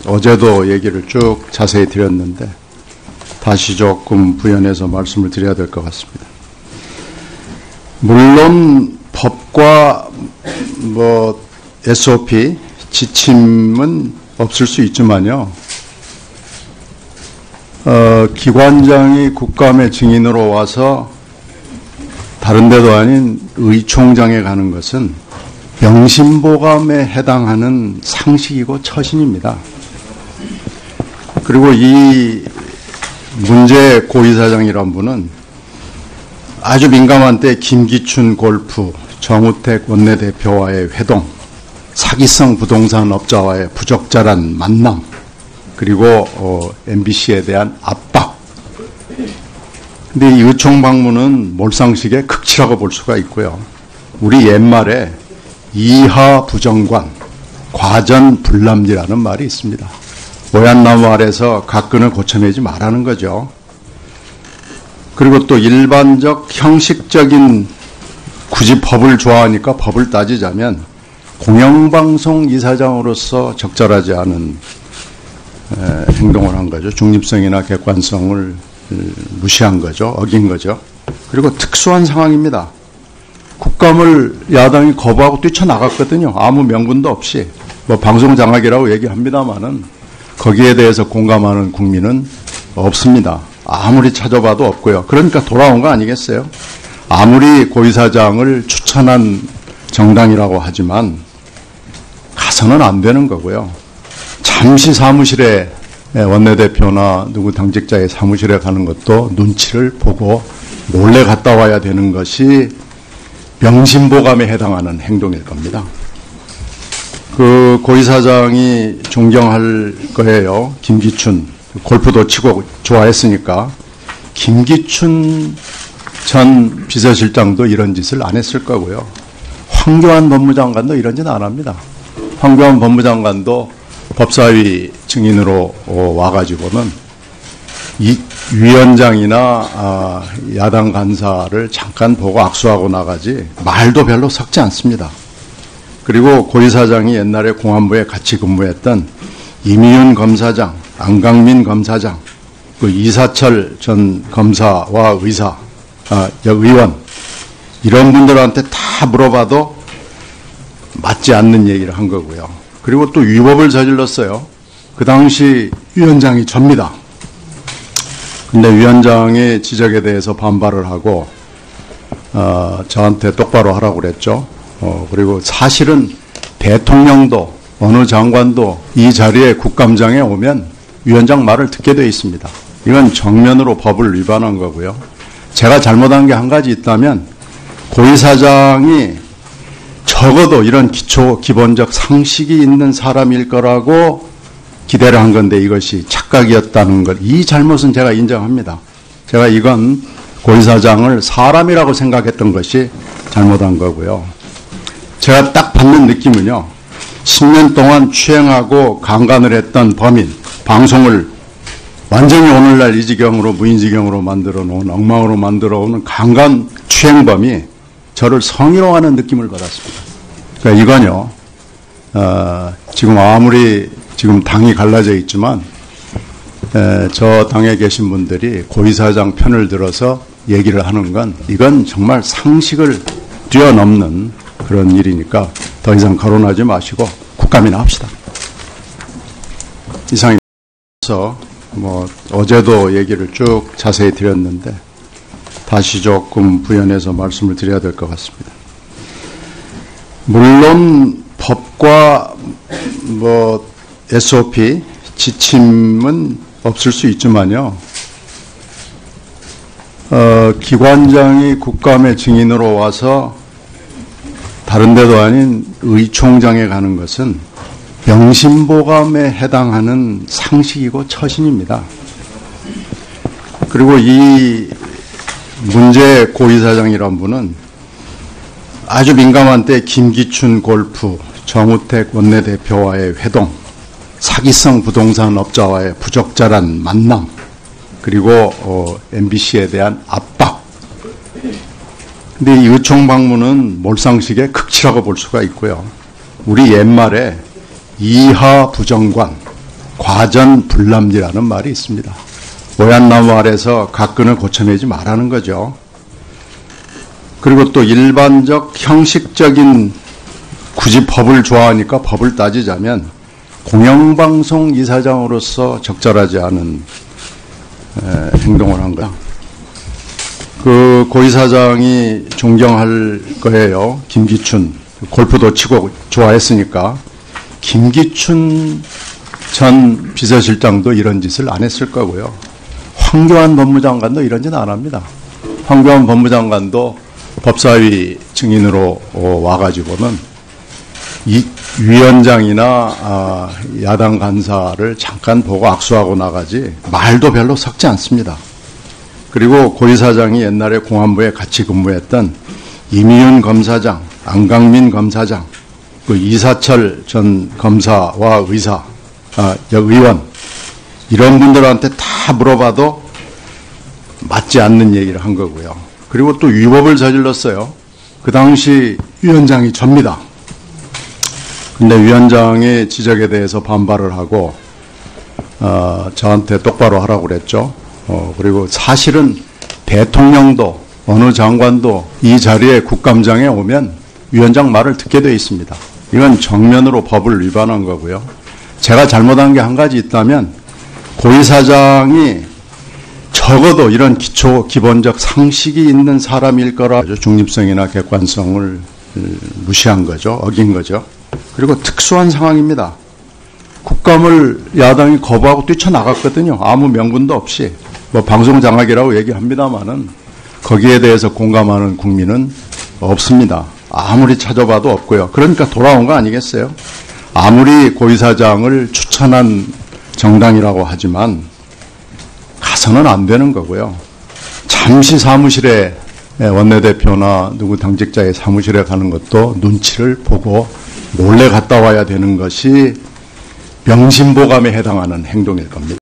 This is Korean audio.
어제도 얘기를 쭉 자세히 드렸는데 다시 조금 부연해서 말씀을 드려야 될 것 같습니다. 물론 법과 SOP, 지침은 없을 수 있지만요. 기관장이 국감의 증인으로 와서 다른 데도 아닌 의총장에 가는 것은 명심보감에 해당하는 상식이고 처신입니다. 그리고 이 문제 고이사장이란 분은 아주 민감한 때 김기춘 골프, 정우택 원내대표와의 회동, 사기성 부동산 업자와의 부적절한 만남, 그리고 MBC에 대한 압박. 근데 이 의총 방문은 몰상식의 극치라고 볼 수가 있고요. 우리 옛말에 이하 부정관, 과전 불남지라는 말이 있습니다. 오얏나무 아래서 각근을 고쳐내지 말라는 거죠. 그리고 또 일반적 형식적인, 굳이 법을 좋아하니까 법을 따지자면 공영방송 이사장으로서 적절하지 않은 행동을 한 거죠. 중립성이나 객관성을 무시한 거죠. 어긴 거죠. 그리고 특수한 상황입니다. 국감을 야당이 거부하고 뛰쳐나갔거든요. 아무 명분도 없이. 방송 장악이라고 얘기합니다마는 거기에 대해서 공감하는 국민은 없습니다. 아무리 찾아봐도 없고요. 그러니까 돌아온 거 아니겠어요? 아무리 고이사장을 추천한 정당이라고 하지만 가서는 안 되는 거고요. 잠시 사무실에 원내대표나 누구 당직자의 사무실에 가는 것도 눈치를 보고 몰래 갔다 와야 되는 것이 명심보감에 해당하는 행동일 겁니다. 그 고이사장이 존경할 거예요. 김기춘, 골프도 치고 좋아했으니까. 김기춘 전 비서실장도 이런 짓을 안 했을 거고요. 황교안 법무장관도 이런 짓 안 합니다. 황교안 법무장관도 법사위 증인으로 와가지고는 이 위원장이나 야당 간사를 잠깐 보고 악수하고 나가지 말도 별로 섞지 않습니다. 그리고 고이사장이 옛날에 공안부에 같이 근무했던 이미윤 검사장, 안강민 검사장, 그 이사철 전 검사와 의원, 이런 분들한테 다 물어봐도 맞지 않는 얘기를 한 거고요. 그리고 또 위법을 저질렀어요. 그 당시 위원장이 접니다. 근데 위원장의 지적에 대해서 반발을 하고 저한테 똑바로 하라고 그랬죠. 그리고 사실은 대통령도 어느 장관도 이 자리에 국감장에 오면 위원장 말을 듣게 되어 있습니다. 이건 정면으로 법을 위반한 거고요. 제가 잘못한 게 한 가지 있다면 고이사장이 적어도 이런 기본적 상식이 있는 사람일 거라고 기대를 한 건데 이것이 착각이었다는 것, 이 잘못은 제가 인정합니다. 제가 이건 고이사장을 사람이라고 생각했던 것이 잘못한 거고요. 제가 딱 받는 느낌은요, 10년 동안 추행하고 강간을 했던 범인, 방송을 완전히 오늘날 이 지경으로, 무인지경으로 만들어 놓은, 엉망으로 만들어 오는 강간 추행범이 저를 성희롱하는 느낌을 받았습니다. 그러니까 이건요, 지금 아무리 지금 당이 갈라져 있지만, 저 당에 계신 분들이 고이사장 편을 들어서 얘기를 하는 건, 이건 정말 상식을 뛰어넘는 그런 일이니까 더 이상 거론하지 마시고 국감이나 합시다. 이상입니다. 어제도 얘기를 쭉 자세히 드렸는데 다시 조금 부연해서 말씀을 드려야 될 것 같습니다. 물론 법과 SOP, 지침은 없을 수 있지만요. 기관장이 국감의 증인으로 와서 다른 데도 아닌 의총장에 가는 것은 명심보감에 해당하는 상식이고 처신입니다. 그리고 이 문제 고이사장이란 분은 아주 민감한 때 김기춘 골프, 정우택 원내대표와의 회동, 사기성 부동산 업자와의 부적절한 만남, 그리고 MBC에 대한 압박. 근데 이 의총 방문은 몰상식의 극치라고 볼 수가 있고요. 우리 옛말에 이하 부정관, 과전 불남이라는 말이 있습니다. 오얏나무 아래서 각근을 고쳐내지 말라는 거죠. 그리고 또 일반적 형식적인, 굳이 법을 좋아하니까 법을 따지자면 공영방송 이사장으로서 적절하지 않은 행동을 한 거야. 그 고이사장이 존경할 거예요. 김기춘, 골프도 치고 좋아했으니까. 김기춘 전 비서실장도 이런 짓을 안 했을 거고요. 황교안 법무장관도 이런 짓 안 합니다. 황교안 법무장관도 법사위 증인으로 와가지고는 이 위원장이나 야당 간사를 잠깐 보고 악수하고 나가지 말도 별로 섞지 않습니다. 그리고 고 이사장이 옛날에 공안부에 같이 근무했던 이미윤 검사장, 안강민 검사장, 그 이사철 전 검사와 의원, 이런 분들한테 다 물어봐도 맞지 않는 얘기를 한 거고요. 그리고 또 위법을 저질렀어요. 그 당시 위원장이 접니다. 근데 위원장의 지적에 대해서 반발을 하고 저한테 똑바로 하라고 그랬죠. 그리고 사실은 대통령도 어느 장관도 이 자리에 국감장에 오면 위원장 말을 듣게 되어 있습니다. 이건 정면으로 법을 위반한 거고요. 제가 잘못한 게 한 가지 있다면 고이사장이 적어도 이런 기본적 상식이 있는 사람일 거라 중립성이나 객관성을 무시한 거죠. 어긴 거죠. 그리고 특수한 상황입니다. 국감을 야당이 거부하고 뛰쳐나갔거든요. 아무 명분도 없이. 뭐 방송 장악이라고 얘기합니다마는 거기에 대해서 공감하는 국민은 없습니다. 아무리 찾아봐도 없고요. 그러니까 돌아온 거 아니겠어요? 아무리 고이사장을 추천한 정당이라고 하지만 가서는 안 되는 거고요. 잠시 사무실에 원내대표나 누구 당직자의 사무실에 가는 것도 눈치를 보고 몰래 갔다 와야 되는 것이 명심보감에 해당하는 행동일 겁니다.